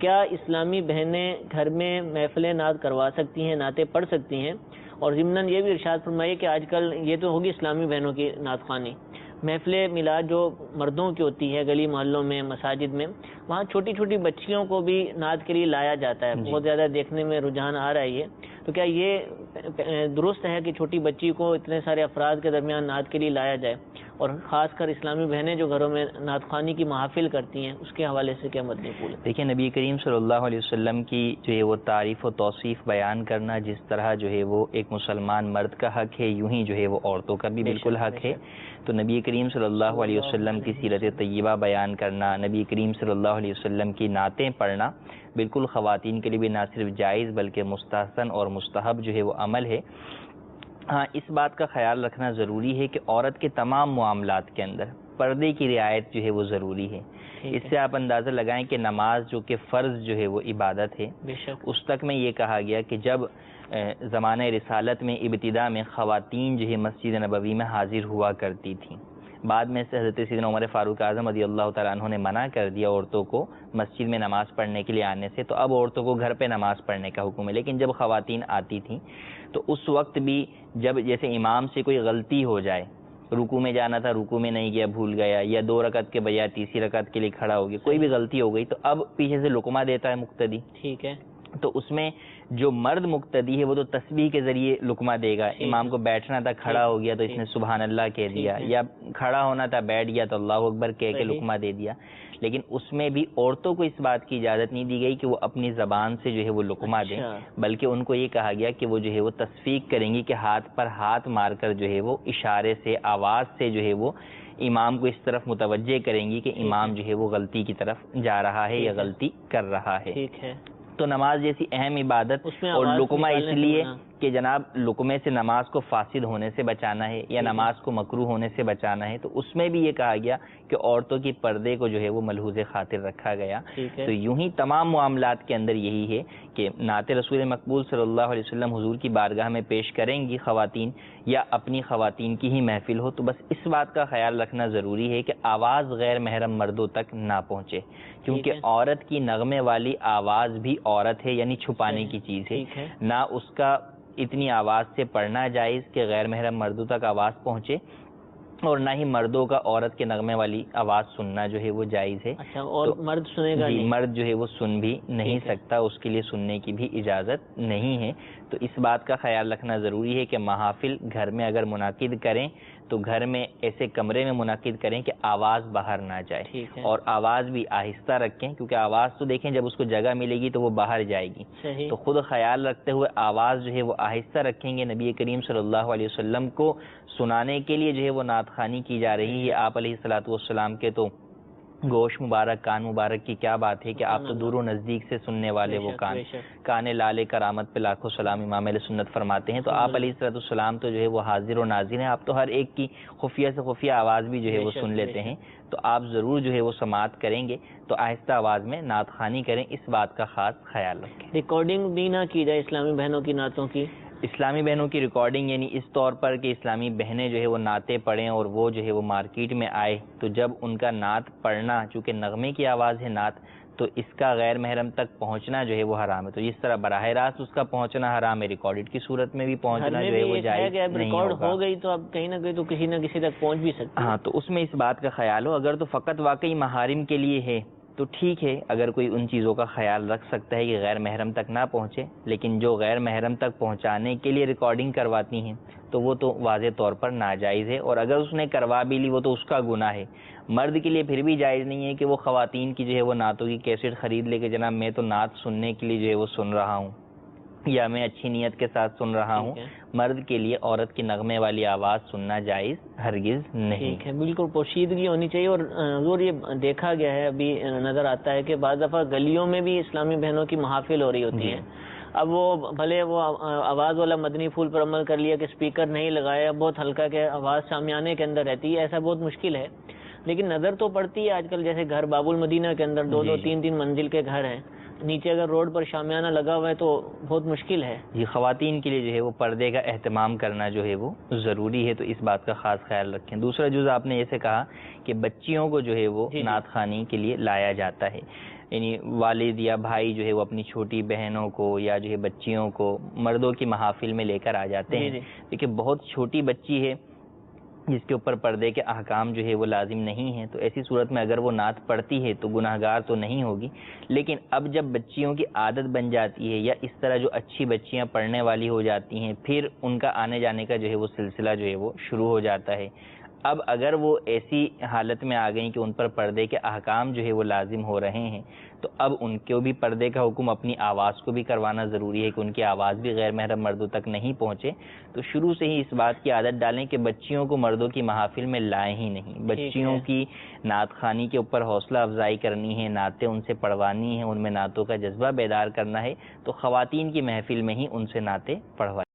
کیا اسلامی بہنیں گھر میں محفل نعت کروا سکتی ہیں، نعتیں پڑھ سکتی ہیں؟ اور ضمناً یہ بھی ارشاد فرمائیے کہ آج کل یہ تو ہوگی اسلامی بہنوں کی نعت خوانی، محفل میلاد جو مردوں کی ہوتی ہے گلی محلوں میں مساجد میں، وہاں چھوٹی چھوٹی بچیوں کو بھی نعت کے لیے لایا جاتا ہے، بہت زیادہ دیکھنے میں رجحان آ رہا ہے یہ، تو کیا یہ درست ہے کہ چھوٹی بچی کو اتنے سارے افراد کے درمیان نعت کے لیے لایا جائے؟ اور خاص کر اسلامی بہنیں جو گھروں میں نعت خوانی کی محافل کرتی ہیں اس کے حوالے سے کیا مدنی پھول ہے؟ دیکھیں، نبی کریم صلی اللہ علیہ وسلم کی جو ہے وہ تعریف و توصیف بیان کرنا جس طرح جو ہے وہ ایک مسلمان مرد کا حق ہے، یوں ہی جو ہے وہ عورتوں کا بھی بالکل حق ہے۔ تو نبی کریم صلی اللہ علیہ وسلم کی سیرت طیبہ بیان کرنا، نبی کریم صلی اللہ علیہ وسلم کی نعتیں پڑھنا بالکل خواتین کے لیے بھی نہ صرف جائز بلکہ مستحسن اور مستحب جو ہے وہ عمل ہے۔ ہاں، اس بات کا خیال رکھنا ضروری ہے کہ عورت کے تمام معاملات کے اندر پردے کی رعایت جو ہے وہ ضروری ہے۔ اس سے آپ اندازہ لگائیں کہ نماز جو کہ فرض جو ہے وہ عبادت ہے، اس تک میں یہ کہا گیا کہ جب زمانہ رسالت میں ابتدا میں خواتین جو ہے مسجد نبوی میں حاضر ہوا کرتی تھیں، بعد میں سے حضرت سیدنا عمر فاروق اعظم رضی اللہ تعالیٰ عنہ نے منع کر دیا عورتوں کو مسجد میں نماز پڑھنے کے لیے آنے سے، تو اب عورتوں کو گھر پہ نماز پڑھنے کا حکم ہے۔ لیکن جب خواتین آتی تھیں تو اس وقت بھی جب جیسے امام سے کوئی غلطی ہو جائے، رکوع میں جانا تھا رکوع میں نہیں گیا بھول گیا، یا 2 رکعت کے بجائے تیسری رکعت کے لیے کھڑا ہو گیا، کوئی بھی غلطی ہو گئی، تو اب پیچھے سے لقمہ دیتا ہے مقتدی، ٹھیک ہے، تو اس میں جو مرد مقتدی ہے وہ تو تسبیح کے ذریعے لقمہ دے گا، امام کو بیٹھنا تھا کھڑا ہو گیا تو اس نے سبحان اللہ کہہ دیا، یا کھڑا ہونا تھا بیٹھ گیا تو اللہ اکبر کہہ کے لقمہ دے دیا۔ لیکن اس میں بھی عورتوں کو اس بات کی اجازت نہیں دی گئی کہ وہ اپنی زبان سے جو ہے وہ لقمہ دیں، بلکہ ان کو یہ کہا گیا کہ وہ جو ہے وہ تصفیق کریں گی کہ ہاتھ پر ہاتھ مار کر جو ہے وہ اشارے سے آواز سے جو ہے وہ امام کو اس طرف متوجہ کریں گی کہ امام جو ہے وہ غلطی کی طرف جا رہا ہے یا غلطی کر رہا ہے۔ تو نماز جیسی اہم عبادت اور لقمہ اس لیے کہ جناب لقمے سے نماز کو فاسد ہونے سے بچانا ہے یا نماز کو مکروہ ہونے سے بچانا ہے، تو اس میں بھی یہ کہا گیا کہ عورتوں کی پردے کو جو ہے وہ ملحوظ خاطر رکھا گیا۔ تو یوں ہی تمام معاملات کے اندر یہی ہے کہ نعت رسول مقبول صلی اللہ علیہ وسلم حضور کی بارگاہ میں پیش کریں گی خواتین یا اپنی خواتین کی ہی محفل ہو، تو بس اس بات کا خیال رکھنا ضروری ہے کہ آواز غیر محرم مردوں تک نہ پہنچے، کیونکہ عورت کی نغمے والی آواز بھی عورت ہے، یعنی چھپانے کی چیز ہے، نہ اس کا اتنی آواز سے پڑھنا جائز کہ غیر محرم مردوں تک آواز پہنچے، اور نہ ہی مردوں کا عورت کے نغمے والی آواز سننا جو ہے وہ جائز ہے۔ اور مرد سنے گا نہیں، مرد جو ہے وہ سن بھی نہیں سکتا، اس کے لیے سننے کی بھی اجازت نہیں ہے۔ تو اس بات کا خیال رکھنا ضروری ہے کہ محافل گھر میں اگر منعقد کریں تو گھر میں ایسے کمرے میں منعقد کریں کہ آواز باہر نہ جائے، اور آواز بھی آہستہ رکھیں، کیونکہ آواز تو دیکھیں جب اس کو جگہ ملے گی تو وہ باہر جائے گی، تو خود خیال رکھتے ہوئے آواز جو ہے وہ آہستہ رکھیں گے۔ نبی کریم صلی اللہ علیہ وسلم کو سنانے کے لیے جو ہے وہ نعت خوانی کی جا رہی ہے، آپ علیہ الصلوۃ والسلام کے تو گوش مبارک کان مبارک کی کیا بات ہے کہ آپ تو دور و نزدیک سے سننے والے وہ کان لال کرامت پہ لاکھوں سلام امام علیہ سنت فرماتے ہیں، تو آپ علیہ الصلوۃ والسلام تو جو ہے وہ حاضر و ناظر ہیں، آپ تو ہر ایک کی خفیہ سے خفیہ آواز بھی جو ہے وہ سن لیتے ہیں، تو آپ ضرور جو ہے وہ سماعت کریں گے تو آہستہ آواز میں نعت خوانی کریں، اس بات کا خاص خیال رکھیں۔ ریکارڈنگ بھی نہ کی جائے اسلامی بہنوں کی نعتوں کی؟ اسلامی بہنوں کی ریکارڈنگ یعنی اس طور پر کہ اسلامی بہنیں جو ہے وہ نعتیں پڑھیں اور وہ جو ہے وہ مارکیٹ میں آئے، تو جب ان کا نعت پڑھنا چونکہ نغمے کی آواز ہے نعت، تو اس کا غیر محرم تک پہنچنا جو ہے وہ حرام ہے، تو اس طرح براہ راست اس کا پہنچنا حرام ہے، ریکارڈڈ کی صورت میں بھی پہنچنا جو ہے وہ جائز نہیں ہوگا۔ ریکارڈ ہو گئی تو اب کہیں نہ کہیں تو کسی نہ کسی تک پہنچ بھی سکتی ہے۔ ہاں، تو اس میں اس بات کا خیال ہو، اگر تو فقط واقعی محارم کے لیے ہے تو ٹھیک ہے، اگر کوئی ان چیزوں کا خیال رکھ سکتا ہے کہ غیر محرم تک نہ پہنچے، لیکن جو غیر محرم تک پہنچانے کے لیے ریکارڈنگ کرواتی ہیں تو وہ تو واضح طور پر ناجائز ہے، اور اگر اس نے کروا بھی لی وہ تو اس کا گناہ ہے۔ مرد کے لیے پھر بھی جائز نہیں ہے کہ وہ خواتین کی جو ہے وہ نعتوں کی کیسٹ خرید لے کے جناب میں تو نعت سننے کے لیے جو ہے وہ سن رہا ہوں یا میں اچھی نیت کے ساتھ سن رہا ہوں۔ مرد کے لیے عورت کی نغمے والی آواز سننا جائز ہرگز نہیں ہے، بالکل پوشیدگی ہونی چاہیے۔ اور حضور یہ دیکھا گیا ہے، ابھی نظر آتا ہے کہ بعض دفعہ گلیوں میں بھی اسلامی بہنوں کی محافل ہو رہی ہوتی ہیں، اب وہ بھلے وہ آواز والا مدنی پھول پر عمل کر لیا کہ اسپیکر نہیں لگایا، بہت ہلکا کہ آواز شامیانے کے اندر رہتی ہے، ایسا بہت مشکل ہے، لیکن نظر تو پڑتی ہے آج کل، جیسے گھر باب المدینہ کے اندر 2-2 3-3 منزل کے گھر ہیں، نیچے اگر روڈ پر شامیانہ لگا ہوا ہے تو بہت مشکل ہے. جی خواتین کے لیے جو ہے وہ پردے کا اہتمام کرنا جو ہے وہ ضروری ہے، تو اس بات کا خاص خیال رکھیں. دوسرا جز آپ نے ایسے کہا کہ بچیوں کو جو ہے وہ نعت خوانی کے لیے لایا جاتا ہے، یعنی والد یا بھائی جو ہے وہ اپنی چھوٹی بہنوں کو یا جو ہے بچیوں کو مردوں کی محافل میں لے کر آ جاتے ہیں. دیکھیے بہت چھوٹی بچی ہے جس کے اوپر پردے کے احکام جو ہے وہ لازم نہیں ہیں، تو ایسی صورت میں اگر وہ نعت پڑھتی ہے تو گناہ گار تو نہیں ہوگی. لیکن اب جب بچیوں کی عادت بن جاتی ہے یا اس طرح جو اچھی بچیاں پڑھنے والی ہو جاتی ہیں، پھر ان کا آنے جانے کا جو ہے وہ سلسلہ جو ہے وہ شروع ہو جاتا ہے. اب اگر وہ ایسی حالت میں آ گئیں کہ ان پر پردے کے احکام جو ہے وہ لازم ہو رہے ہیں، تو اب ان کو بھی پردے کا حکم اپنی آواز کو بھی کروانا ضروری ہے کہ ان کی آواز بھی غیر محرم مردوں تک نہیں پہنچے. تو شروع سے ہی اس بات کی عادت ڈالیں کہ بچیوں کو مردوں کی محافل میں لائیں ہی نہیں. بچیوں کی نعت خوانی کے اوپر حوصلہ افزائی کرنی ہے، نعتیں ان سے پڑھوانی ہیں، ان میں نعتوں کا جذبہ بیدار کرنا ہے، تو خواتین کی محفل میں ہی ان سے نعتیں پڑھوائیں.